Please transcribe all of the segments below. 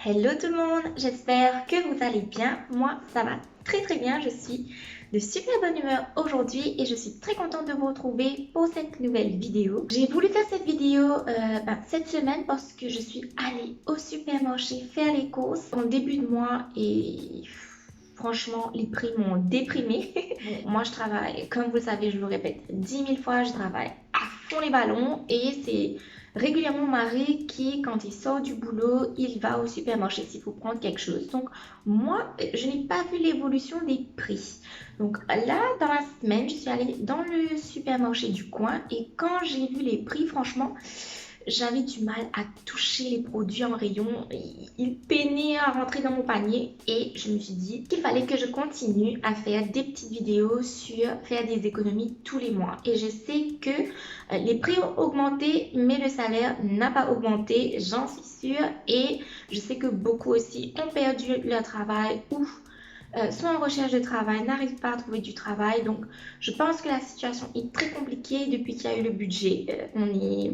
Hello tout le monde, j'espère que vous allez bien. Moi, ça va très bien. Je suis de super bonne humeur aujourd'hui et je suis très contente de vous retrouver pour cette nouvelle vidéo. J'ai voulu faire cette vidéo cette semaine parce que je suis allée au supermarché faire les courses en début de mois et franchement, les prix m'ont déprimée. Bon, moi, je travaille, comme vous le savez, je vous le répète 10 000 fois, je travaille à fond les ballons et c'est régulièrement mon mari qui, quand il sort du boulot, il va au supermarché s'il faut prendre quelque chose. Donc, moi, je n'ai pas vu l'évolution des prix. Donc là, dans la semaine, je suis allée dans le supermarché du coin et quand j'ai vu les prix, franchement, j'avais du mal à toucher les produits en rayon. Ils peinaient à rentrer dans mon panier et je me suis dit qu'il fallait que je continue à faire des petites vidéos sur faire des économies tous les mois. Et je sais que les prix ont augmenté, mais le salaire n'a pas augmenté, j'en suis sûre. Et je sais que beaucoup aussi ont perdu leur travail ou sont en recherche de travail, n'arrivent pas à trouver du travail. Donc, je pense que la situation est très compliquée depuis qu'il y a eu le budget. On est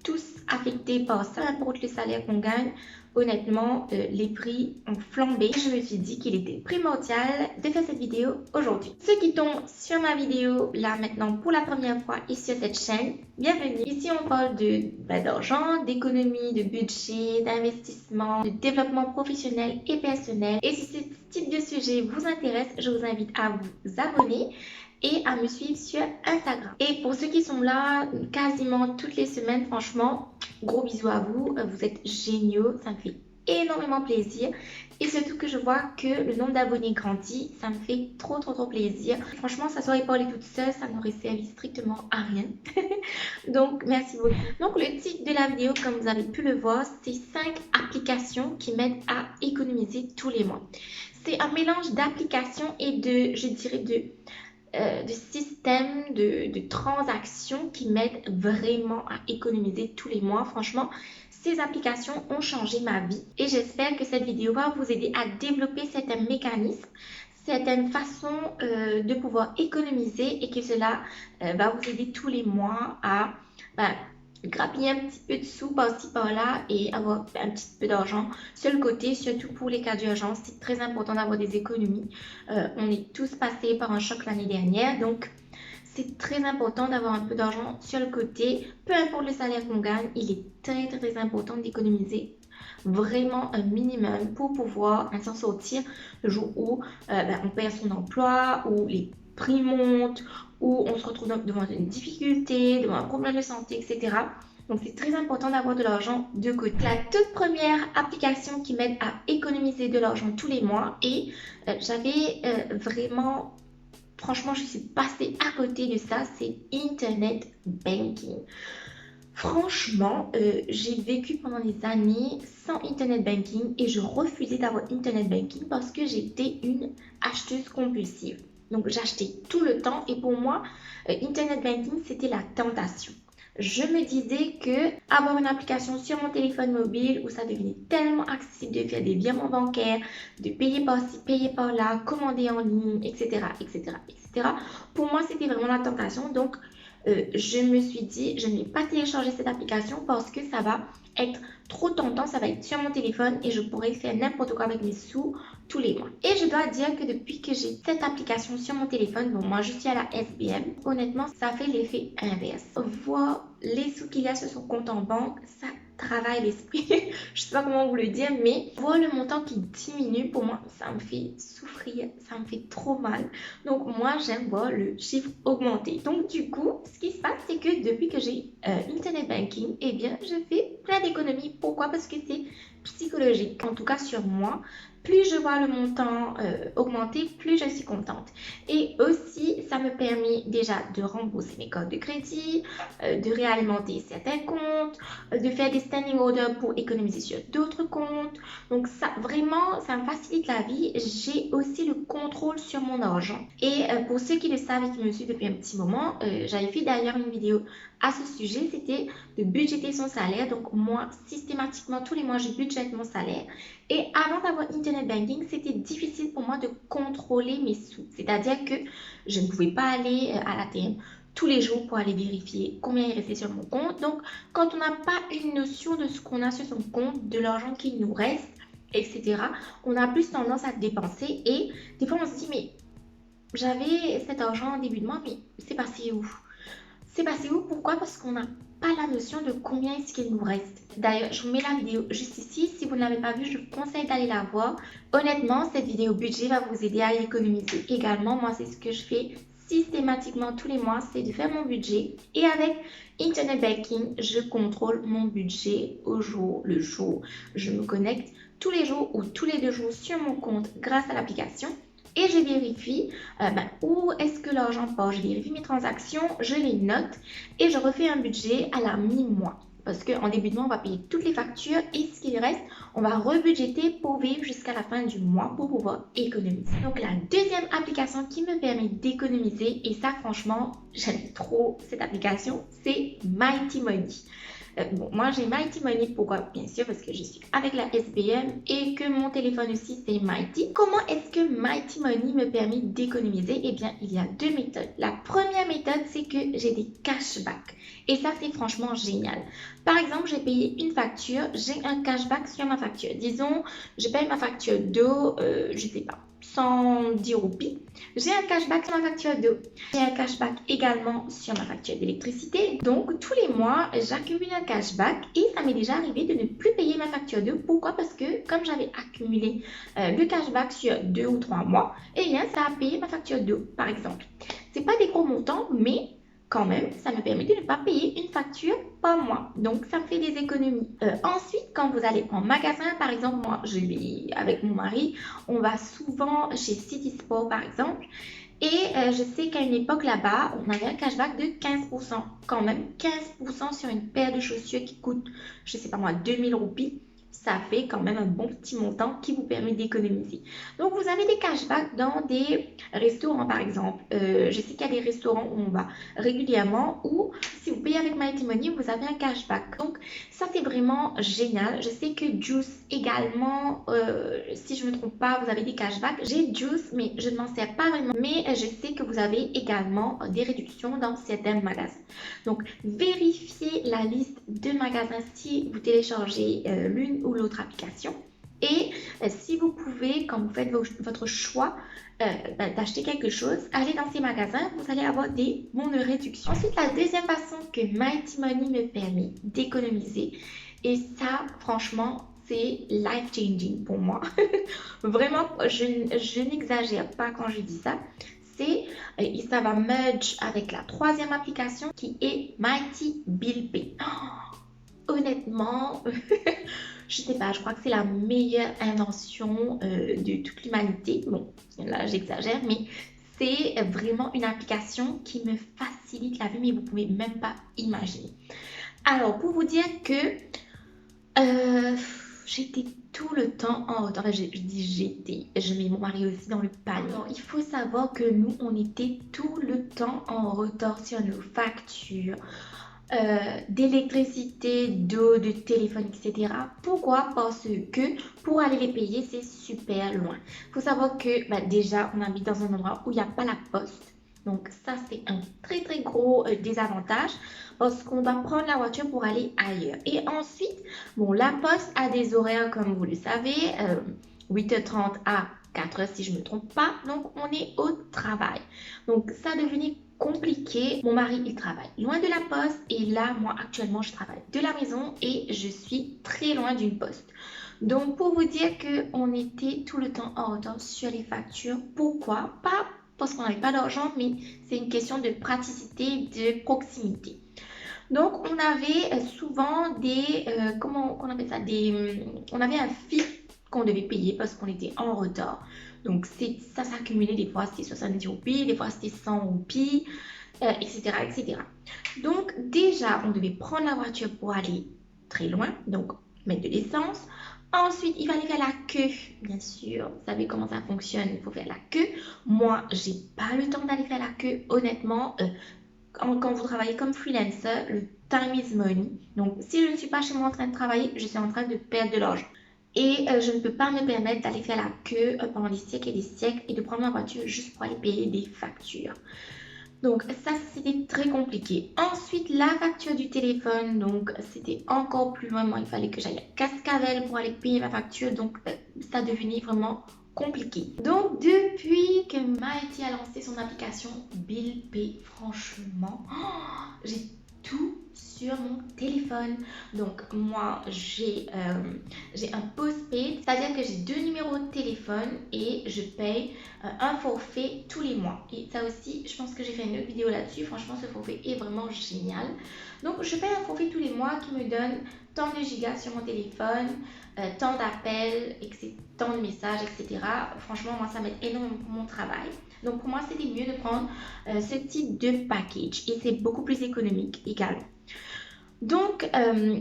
tous affectés par ça, peu importe le salaire qu'on gagne. Honnêtement, les prix ont flambé. Je me suis dit qu'il était primordial de faire cette vidéo aujourd'hui. Ceux qui tombent sur ma vidéo là maintenant pour la première fois et sur cette chaîne, bienvenue. Ici, on parle d'argent, d'économie, de budget, d'investissement, de développement professionnel et personnel. Et si ce type de sujet vous intéresse, je vous invite à vous abonner et à me suivre sur Instagram. Et pour ceux qui sont là quasiment toutes les semaines, franchement, gros bisous à vous. Vous êtes géniaux, ça me fait énormément plaisir. Et surtout que je vois que le nombre d'abonnés grandit, ça me fait trop plaisir. Franchement, ça serait parlé toute seule, ça n'aurait servi strictement à rien. Donc, merci beaucoup. Donc, le titre de la vidéo, comme vous avez pu le voir, c'est 5 applications qui m'aident à économiser tous les mois. C'est un mélange d'applications et je dirais, de systèmes de transactions qui m'aident vraiment à économiser tous les mois. Franchement, ces applications ont changé ma vie et j'espère que cette vidéo va vous aider à développer certains mécanismes, certaines façons de pouvoir économiser et que cela va vous aider tous les mois à grappiller un petit peu de sous par-ci par-là et avoir un petit peu d'argent sur le côté, surtout pour les cas d'urgence. C'est très important d'avoir des économies. On est tous passés par un choc l'année dernière, donc c'est très important d'avoir un peu d'argent sur le côté. Peu importe le salaire qu'on gagne, il est très important d'économiser vraiment un minimum pour pouvoir s'en sortir le jour où on perd son emploi, où les prix montent, où on se retrouve devant une difficulté, devant un problème de santé, etc. Donc c'est très important d'avoir de l'argent de côté. La toute première application qui m'aide à économiser de l'argent tous les mois et j'avais vraiment, franchement je suis passée à côté de ça, c'est Internet Banking. Franchement, j'ai vécu pendant des années sans Internet Banking et je refusais d'avoir Internet Banking parce que j'étais une acheteuse compulsive. Donc j'achetais tout le temps et pour moi, Internet Banking, c'était la tentation. Je me disais que avoir une application sur mon téléphone mobile où ça devenait tellement accessible de faire des virements bancaires, de payer par-ci, payer par-là, commander en ligne, etc. Pour moi, c'était vraiment la tentation. Donc, je me suis dit, je ne vais pas télécharger cette application parce que ça va être trop tentant, ça va être sur mon téléphone et je pourrais faire n'importe quoi avec mes sous tous les mois. Et je dois dire que depuis que j'ai cette application sur mon téléphone, bon moi je suis à la SBM, honnêtement ça fait l'effet inverse. Voir les sous qu'il y a sur son compte en banque, ça travaille l'esprit, je sais pas comment vous le dire, mais voir le montant qui diminue, pour moi, ça me fait souffrir, ça me fait trop mal. Donc moi, j'aime voir le chiffre augmenter. Donc du coup, ce qui se passe, c'est que depuis que j'ai Internet Banking, eh bien, je fais plein d'économies. Pourquoi? Parce que c'est psychologique, en tout cas sur moi. Plus je vois le montant augmenter, plus je suis contente. Et aussi, ça me permet déjà de rembourser mes cartes de crédit, de réalimenter certains comptes, de faire des standing orders pour économiser sur d'autres comptes. Donc ça, vraiment, ça me facilite la vie. J'ai aussi le contrôle sur mon argent. Et pour ceux qui le savent et qui me suivent depuis un petit moment, j'avais fait d'ailleurs une vidéo à ce sujet, c'était de budgéter son salaire. Donc moi, systématiquement, tous les mois, je budgète mon salaire. Et avant d'avoir Internet Banking, c'était difficile pour moi de contrôler mes sous. C'est-à-dire que je ne pouvais pas aller à l'ATM tous les jours pour aller vérifier combien il restait sur mon compte. Donc, quand on n'a pas une notion de ce qu'on a sur son compte, de l'argent qu'il nous reste, etc., on a plus tendance à dépenser et des fois on se dit mais j'avais cet argent en début de mois, mais c'est passé où? C'est passé où? Pourquoi? Parce qu'on n'a pas la notion de combien est-ce qu'il nous reste. D'ailleurs, je vous mets la vidéo juste ici. Si vous ne l'avez pas vue, je vous conseille d'aller la voir. Honnêtement, cette vidéo budget va vous aider à économiser également. Moi, c'est ce que je fais systématiquement tous les mois, c'est de faire mon budget. Et avec Internet Banking, je contrôle mon budget au jour le jour. Je me connecte tous les jours ou tous les 2 jours sur mon compte grâce à l'application. Et je vérifie où est-ce que l'argent part. Je vérifie mes transactions, je les note et je refais un budget à la mi-mois. Parce qu'en début de mois, on va payer toutes les factures et ce qu'il reste, on va rebudgéter pour vivre jusqu'à la fin du mois pour pouvoir économiser. Donc la deuxième application qui me permet d'économiser, et ça franchement, j'aime trop cette application, c'est Mighty Money. Bon, moi j'ai Mighty Money, pourquoi? Bien sûr parce que je suis avec la SBM et que mon téléphone aussi c'est Mighty. Comment est-ce que Mighty Money me permet d'économiser? Eh bien, il y a 2 méthodes. La première méthode, c'est que j'ai des cashbacks. Et ça, c'est franchement génial. Par exemple, j'ai payé une facture, j'ai un cashback sur ma facture. Disons, je paye ma facture d'eau, je sais pas, 110 roupies. J'ai un cashback sur ma facture d'eau. J'ai un cashback également sur ma facture d'électricité. Donc, tous les mois, j'accumule un cashback et ça m'est déjà arrivé de ne plus payer ma facture d'eau. Pourquoi? Parce que comme j'avais accumulé le cashback sur 2 ou 3 mois, eh bien, ça a payé ma facture d'eau, par exemple. C'est pas des gros montants, mais quand même, ça me permet de ne pas payer une facture par mois. Donc, ça me fait des économies. Ensuite, quand vous allez en magasin, par exemple, moi, je vais avec mon mari, on va souvent chez City Sport, par exemple. Et je sais qu'à une époque là-bas, on avait un cashback de 15%. Quand même, 15% sur une paire de chaussures qui coûte, je sais pas moi, 2000 roupies. Ça fait quand même un bon petit montant qui vous permet d'économiser. Donc, vous avez des cashbacks dans des restaurants, par exemple. Je sais qu'il y a des restaurants où on va régulièrement ou si vous payez avec Mighty Money, vous avez un cashback. Donc, ça, c'est vraiment génial. Je sais que Juice également, si je ne me trompe pas, vous avez des cashbacks. J'ai Juice, mais je ne m'en sers pas vraiment. Mais je sais que vous avez également des réductions dans certains magasins. Donc, vérifiez la liste de magasins si vous téléchargez l'une ou l'autre application. Et si vous pouvez, quand vous faites votre choix d'acheter quelque chose, allez dans ces magasins, vous allez avoir des bons de réduction. Ensuite, la deuxième façon que Mighty Money me permet d'économiser, et ça, franchement, c'est life changing pour moi. Vraiment, je n'exagère pas quand je dis ça. Et ça va merge avec la troisième application qui est Mighty Bill Pay. Oh, honnêtement, je sais pas, je crois que c'est la meilleure invention de toute l'humanité. Bon, là j'exagère, mais c'est vraiment une application qui me facilite la vie, mais vous pouvez même pas imaginer. Alors, pour vous dire que j'étais tout le temps en retard. Enfin, je dis j'étais, je mets mon mari aussi dans le panier. Alors, il faut savoir que nous, on était tout le temps en retard sur nos factures d'électricité, d'eau, de téléphone, etc. Pourquoi? Parce que pour aller les payer, c'est super loin. Il faut savoir que déjà, on habite dans un endroit où il n'y a pas la poste. Donc ça, c'est un très très gros désavantage parce qu'on doit prendre la voiture pour aller ailleurs. Et ensuite, bon, la poste a des horaires comme vous le savez, 8h30 à 4h si je ne me trompe pas. Donc on est au travail. Donc ça devenait compliqué. Mon mari, il travaille loin de la poste et là, moi actuellement, je travaille de la maison et je suis très loin d'une poste. Donc pour vous dire qu'on était tout le temps en retard sur les factures. Pourquoi? Pas parce qu'on n'avait pas d'argent, mais c'est une question de praticité, de proximité. Donc, on avait souvent des, comment on appelle ça, on avait un fee qu'on devait payer parce qu'on était en retard. Donc, ça s'accumulait, des fois c'était 70 roupies, des fois c'était 100 roupies, etc., etc. Donc, déjà, on devait prendre la voiture pour aller très loin, donc mettre de l'essence. Ensuite, il fallait faire la queue, bien sûr. Vous savez comment ça fonctionne, il faut faire la queue. Moi, j'ai pas le temps d'aller faire la queue. Honnêtement, quand vous travaillez comme freelancer, le time is money. Donc, si je ne suis pas chez moi en train de travailler, je suis en train de perdre de l'argent. Et je ne peux pas me permettre d'aller faire la queue pendant des siècles et de prendre ma voiture juste pour aller payer des factures. Donc ça, c'était très compliqué. Ensuite, la facture du téléphone, donc c'était encore plus loin. Moi, il fallait que j'aille à Cascavel pour aller payer ma facture. Donc ça devenait vraiment compliqué. Donc depuis que Mighty a lancé son application Bill Pay, franchement, j'ai tout sur mon téléphone. Donc moi j'ai un postpaid, c'est-à-dire que j'ai 2 numéros de téléphone et je paye un forfait tous les mois. Et ça aussi, je pense que j'ai fait une autre vidéo là-dessus. Franchement, ce forfait est vraiment génial. Donc je paye un forfait tous les mois qui me donne tant de gigas sur mon téléphone, tant d'appels, tant de messages, etc. Franchement, moi, ça m'aide énormément pour mon travail. Donc pour moi, c'était mieux de prendre ce type de package et c'est beaucoup plus économique également. Donc,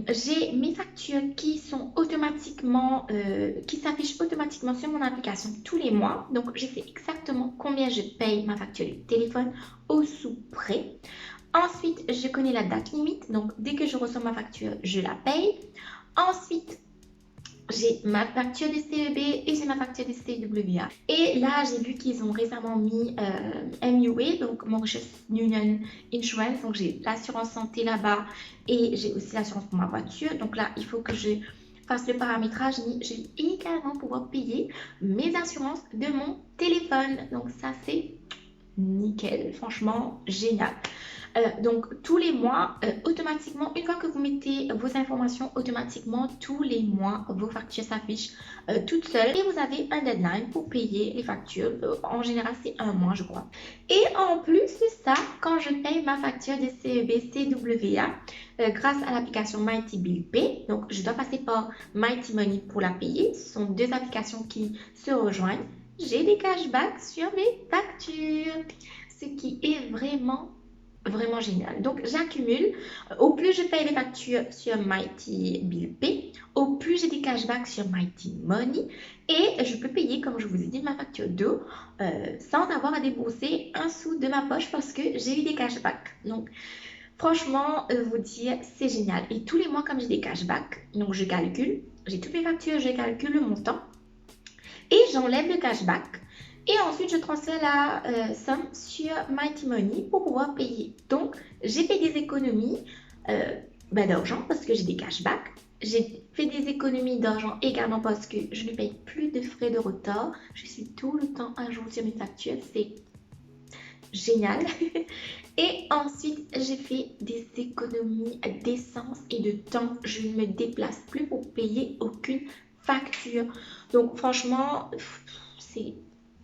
j'ai mes factures qui sont automatiquement, qui s'affichent automatiquement sur mon application tous les mois. Donc, je sais exactement combien je paye ma facture du téléphone au sou près. Ensuite, je connais la date limite. Donc, dès que je reçois ma facture, je la paye. Ensuite, j'ai ma facture de CEB et j'ai ma facture de CWA. Et là, j'ai vu qu'ils ont récemment mis MUA, donc Mauritius Union Insurance. Donc, j'ai l'assurance santé là-bas et j'ai aussi l'assurance pour ma voiture. Donc là, il faut que je fasse le paramétrage. Mais je vais également pouvoir payer mes assurances de mon téléphone. Donc ça, c'est nickel. Franchement, génial. Donc tous les mois, automatiquement, une fois que vous mettez vos informations, automatiquement, tous les mois, vos factures s'affichent toutes seules. Et vous avez un deadline pour payer les factures. En général, c'est un mois, je crois. Et en plus de ça, quand je paye ma facture de CEB, CWA, grâce à l'application Mighty Bill Pay, donc je dois passer par Mighty Money pour la payer. Ce sont deux applications qui se rejoignent. J'ai des cashbacks sur mes factures, ce qui est vraiment génial. Donc j'accumule. Au plus je paye les factures sur Mighty Bill Pay, au plus j'ai des cashbacks sur Mighty Money et je peux payer, comme je vous ai dit, ma facture d'eau sans avoir à débourser un sou de ma poche parce que j'ai eu des cashbacks. Donc franchement, vous dire, c'est génial. Et tous les mois, comme j'ai des cashbacks, donc je calcule, j'ai toutes mes factures, je calcule le montant et j'enlève le cashback. Et ensuite, je transfère la somme sur Mighty Money pour pouvoir payer. Donc, j'ai fait des économies d'argent parce que j'ai des cashbacks. J'ai fait des économies d'argent également parce que je ne paye plus de frais de retard. Je suis tout le temps à jour sur mes factures. C'est génial. Et ensuite, j'ai fait des économies d'essence et de temps. Je ne me déplace plus pour payer aucune facture. Donc, franchement, c'est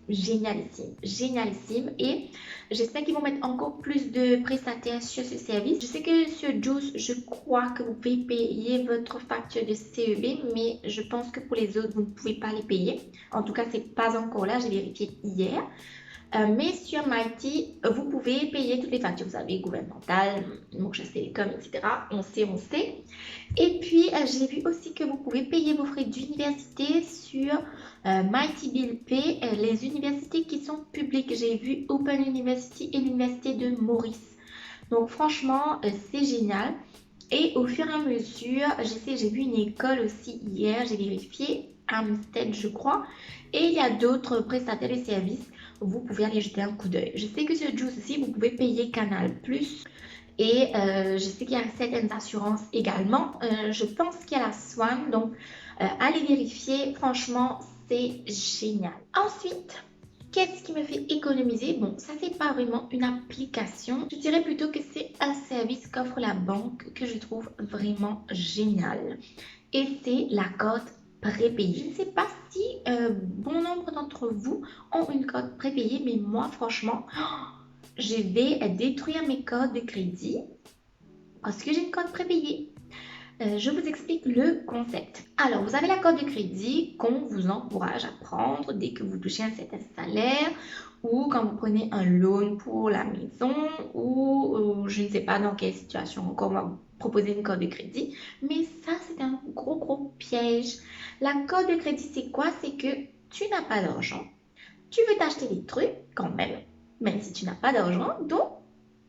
génialissime, génialissime. Et j'espère qu'ils vont mettre encore plus de prestataires sur ce service. Je sais que sur Juice, je crois que vous pouvez payer votre facture de CEB, mais je pense que pour les autres, vous ne pouvez pas les payer. En tout cas, c'est pas encore là, j'ai vérifié hier. Mais sur Mighty, vous pouvez payer toutes les factures, vous savez, gouvernementales, Mauritius Telecom, etc. On sait. Et puis, j'ai vu aussi que vous pouvez payer vos frais d'université sur Mighty Bill Pay, les universités qui sont publiques. J'ai vu Open University et l'université de Maurice. Donc, franchement, c'est génial. Et au fur et à mesure, j'ai vu une école aussi hier, j'ai vérifié, Amstead, je crois. Et il y a d'autres prestataires de services. Vous pouvez aller jeter un coup d'œil. Je sais que sur Juice aussi, vous pouvez payer Canal+. Et je sais qu'il y a certaines assurances également. Je pense qu'il y a la Swan. Donc, allez vérifier. Franchement, c'est génial. Ensuite, qu'est-ce qui me fait économiser? Bon, ça, c'est pas vraiment une application. Je dirais plutôt que c'est un service qu'offre la banque que je trouve vraiment génial. Et c'est la carte prépayée. Je ne sais pas si bon nombre d'entre vous ont une carte prépayée, mais moi, franchement, je vais détruire mes cartes de crédit parce que j'ai une carte prépayée. Je vous explique le concept. Alors, vous avez la carte de crédit qu'on vous encourage à prendre dès que vous touchez un certain salaire ou quand vous prenez un loan pour la maison ou je ne sais pas dans quelle situation encore on va vous proposer une carte de crédit. Mais ça, c'est un gros piège. La carte de crédit, c'est quoi? C'est que tu n'as pas d'argent. Tu veux t'acheter des trucs quand même si tu n'as pas d'argent. Donc,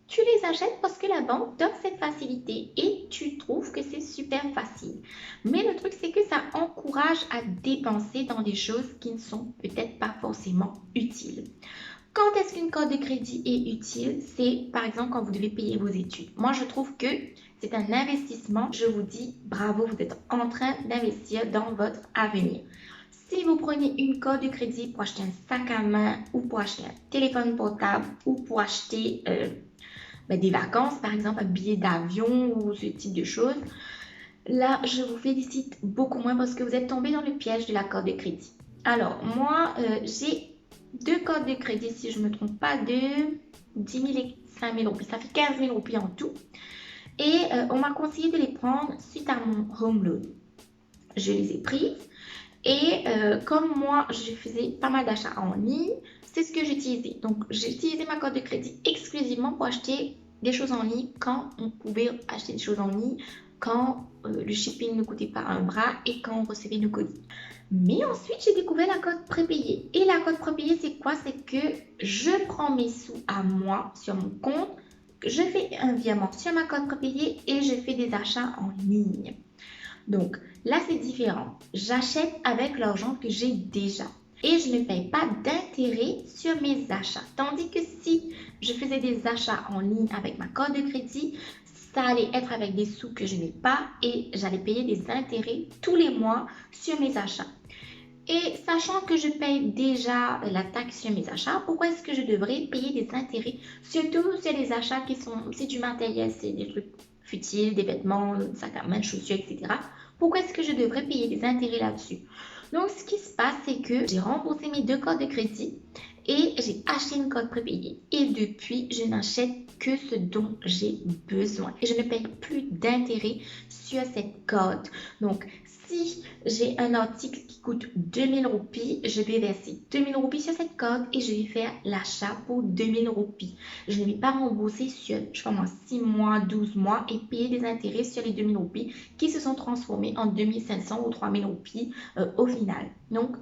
tu les achètes parce que la banque donne cette facilité et tu trouves que c'est super facile. Mais le truc, c'est que ça encourage à dépenser dans des choses qui ne sont peut-être pas forcément utiles. Quand est-ce qu'une carte de crédit est utile? C'est par exemple quand vous devez payer vos études. Moi, je trouve que c'est un investissement. Je vous dis bravo, vous êtes en train d'investir dans votre avenir. Si vous prenez une carte de crédit pour acheter un sac à main ou pour acheter un téléphone portable ou pour acheter des vacances, par exemple un billet d'avion ou ce type de choses, là, je vous félicite beaucoup moins parce que vous êtes tombé dans le piège de la carte de crédit. Alors, moi, j'ai 2 cartes de crédit, si je ne me trompe pas, de 10 000 et 5 000 roupies. Ça fait 15 000 roupies en tout. Et on m'a conseillé de les prendre suite à mon home loan. Je les ai prises. Et comme moi, je faisais pas mal d'achats en ligne, c'est ce que j'utilisais. Donc, j'ai utilisé ma carte de crédit exclusivement pour acheter des choses en ligne quand on pouvait acheter des choses en ligne, quand le shipping ne coûtait pas un bras et quand on recevait nos colis. Mais ensuite, j'ai découvert la carte prépayée. Et la carte prépayée, c'est quoi? C'est que je prends mes sous à moi sur mon compte, je fais un virement sur ma carte prépayée et je fais des achats en ligne. Donc là, c'est différent. J'achète avec l'argent que j'ai déjà et je ne paye pas d'intérêt sur mes achats. Tandis que si je faisais des achats en ligne avec ma carte de crédit, ça allait être avec des sous que je n'ai pas et j'allais payer des intérêts tous les mois sur mes achats. Et sachant que je paye déjà la taxe sur mes achats, pourquoi est-ce que je devrais payer des intérêts? Surtout sur les achats qui sont, c'est du matériel, c'est des trucs futiles, des vêtements, des sacs à main, chaussures, etc. Pourquoi est-ce que je devrais payer des intérêts là-dessus? Donc, ce qui se passe, c'est que j'ai remboursé mes 2 cartes de crédit et j'ai acheté une carte prépayée. Et depuis, je n'achète que ce dont j'ai besoin. Et je ne paye plus d'intérêt sur cette carte. Donc, si j'ai un article qui coûte 2000 roupies, je vais verser 2000 roupies sur cette carte et je vais faire l'achat pour 2000 roupies. Je ne vais pas rembourser sur, je sais pas moi, 6 mois, 12 mois et payer des intérêts sur les 2000 roupies qui se sont transformés en 2500 ou 3000 roupies au final. Donc,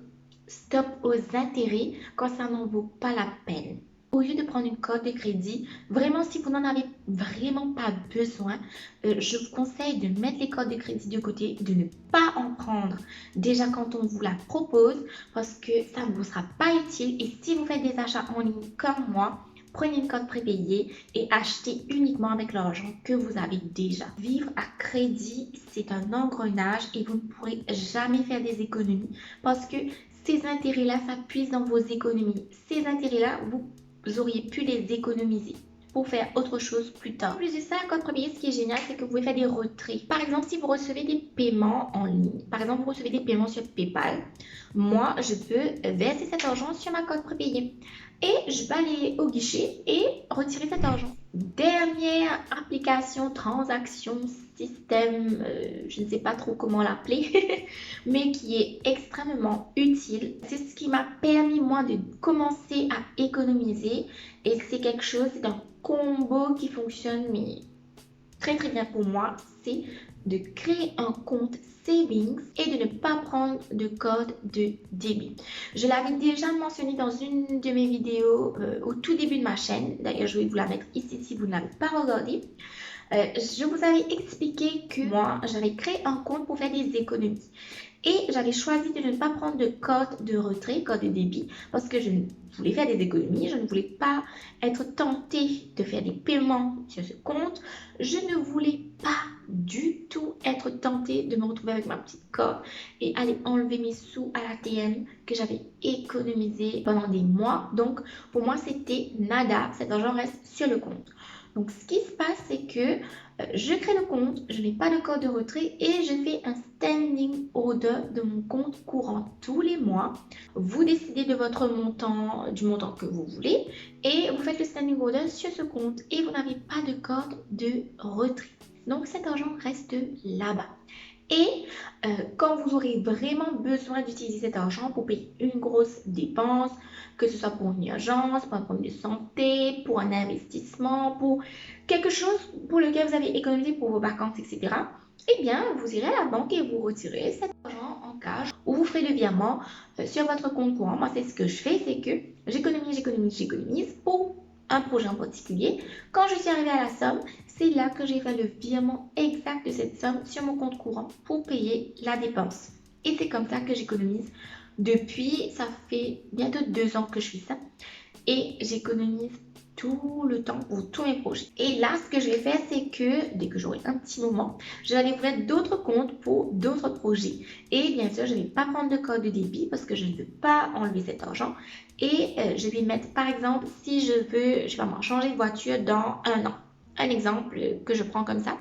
stop aux intérêts quand ça n'en vaut pas la peine. Au lieu de prendre une carte de crédit, vraiment si vous n'en avez vraiment pas besoin, je vous conseille de mettre les cartes de crédit de côté, de ne pas en prendre déjà quand on vous la propose parce que ça ne vous sera pas utile. Et si vous faites des achats en ligne comme moi, prenez une carte prépayée et achetez uniquement avec l'argent que vous avez déjà. Vivre à crédit, c'est un engrenage et vous ne pourrez jamais faire des économies parce que ces intérêts-là s'appuient dans vos économies. Ces intérêts-là, vous auriez pu les économiser pour faire autre chose plus tard. En plus de ça, un code prépayé, ce qui est génial, c'est que vous pouvez faire des retraits. Par exemple, si vous recevez des paiements en ligne, par exemple, vous recevez des paiements sur PayPal, moi, je peux verser cet argent sur ma carte prépayée. Et je vais aller au guichet et retirer cet argent. Dernière application, transaction, système, je ne sais pas trop comment l'appeler, mais qui est extrêmement utile. C'est ce qui m'a permis, moi, de commencer à économiser. Et c'est quelque chose, c'est un combo qui fonctionne, mais très très bien pour moi. C'est de créer un compte savings et de ne pas prendre de code de débit. Je l'avais déjà mentionné dans une de mes vidéos au tout début de ma chaîne. D'ailleurs, je vais vous la mettre ici si vous ne l'avez pas regardée. Je vous avais expliqué que moi, j'avais créé un compte pour faire des économies. Et j'avais choisi de ne pas prendre de code de retrait, code de débit, parce que je voulais faire des économies, je ne voulais pas être tentée de faire des paiements sur ce compte. Je ne voulais pas du tout être tentée de me retrouver avec ma petite corde et aller enlever mes sous à l'ATM que j'avais économisé pendant des mois. Donc, pour moi, c'était nada, cet argent reste sur le compte. Donc, ce qui se passe, c'est que je crée le compte, je n'ai pas de code de retrait et je fais un standing order de mon compte courant tous les mois. Vous décidez de votre montant, du montant que vous voulez et vous faites le standing order sur ce compte et vous n'avez pas de code de retrait. Donc, cet argent reste là-bas. Et quand vous aurez vraiment besoin d'utiliser cet argent pour payer une grosse dépense, que ce soit pour une urgence, pour un problème de santé, pour un investissement, pour quelque chose pour lequel vous avez économisé pour vos vacances, etc., eh bien, vous irez à la banque et vous retirez cet argent en cash ou vous ferez le virement sur votre compte courant. Moi, c'est ce que je fais, c'est que j'économise pour un projet en particulier. Quand je suis arrivée à la somme, c'est là que j'ai fait le virement exact de cette somme sur mon compte courant pour payer la dépense. Et c'est comme ça que j'économise depuis, ça fait bientôt 2 ans que je fais ça. et j'économise tout le temps pour tous mes projets. Et là, ce que je vais faire, c'est que dès que j'aurai un petit moment, je vais aller ouvrir d'autres comptes pour d'autres projets. Et bien sûr, je ne vais pas prendre de code de débit parce que je ne veux pas enlever cet argent. Et je vais mettre, par exemple, si je veux, je vais m'en changer de voiture dans un an. Un exemple que je prends comme ça.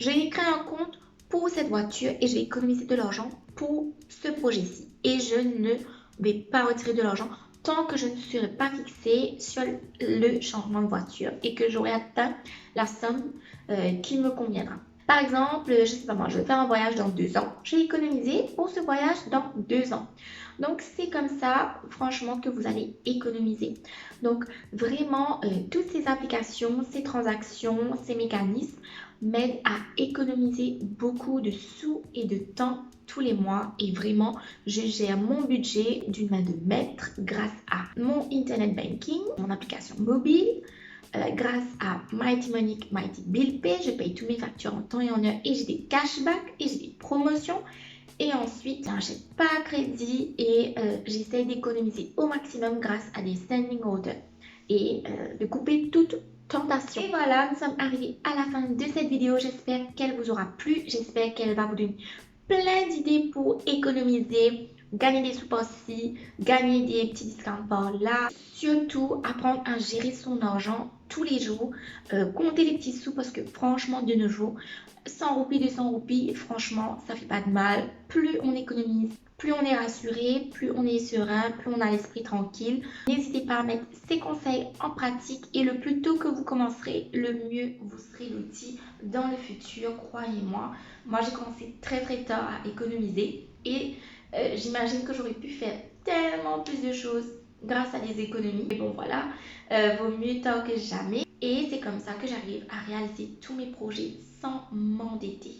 Je vais créer un compte pour cette voiture et je vais économiser de l'argent pour ce projet-ci. Et je ne vais pas retirer de l'argent tant que je ne serai pas fixée sur le changement de voiture et que j'aurai atteint la somme qui me conviendra. Par exemple, je ne sais pas moi, je vais faire un voyage dans 2 ans. Je vais économiser pour ce voyage dans 2 ans. Donc, c'est comme ça, franchement, que vous allez économiser. Donc, vraiment, toutes ces applications, ces transactions, ces mécanismes m'aident à économiser beaucoup de sous et de temps tous les mois. Et vraiment, je gère mon budget d'une main de maître grâce à mon Internet Banking, mon application mobile. Grâce à Mighty Money, Mighty Bill Pay, je paye tous mes factures en temps et en heure et j'ai des cashbacks et j'ai des promotions. Et ensuite, j'achète pas à crédit et j'essaye d'économiser au maximum grâce à des standing orders et de couper toute tentation. Et voilà, nous sommes arrivés à la fin de cette vidéo. J'espère qu'elle vous aura plu. J'espère qu'elle va vous donner plein d'idées pour économiser, gagner des sous par-ci, gagner des petits discounts par-là. Surtout, apprendre à gérer son argent tous les jours, compter les petits sous parce que franchement, de nos jours, 100 roupies, 200 roupies, franchement, ça fait pas de mal. Plus on économise, plus on est rassuré, plus on est serein, plus on a l'esprit tranquille. N'hésitez pas à mettre ces conseils en pratique et le plus tôt que vous commencerez, le mieux vous serez loti dans le futur, croyez-moi. Moi, j'ai commencé très très tard à économiser et j'imagine que j'aurais pu faire tellement plus de choses grâce à des économies. Mais bon, voilà, vaut mieux tard que jamais. Et c'est comme ça que j'arrive à réaliser tous mes projets sans m'endetter.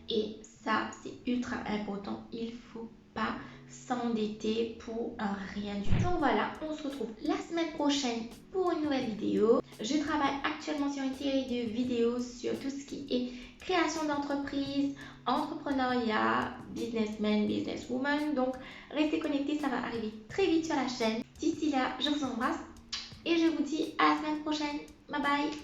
Et ça, c'est ultra important. Il faut pas s'endetter pour rien du tout. Donc voilà, on se retrouve la semaine prochaine pour une nouvelle vidéo. Je travaille actuellement sur une série de vidéos sur tout ce qui est création d'entreprise, entrepreneuriat, businessman, businesswoman. Donc restez connectés, ça va arriver très vite sur la chaîne. D'ici là, je vous embrasse et je vous dis à la semaine prochaine. Bye bye.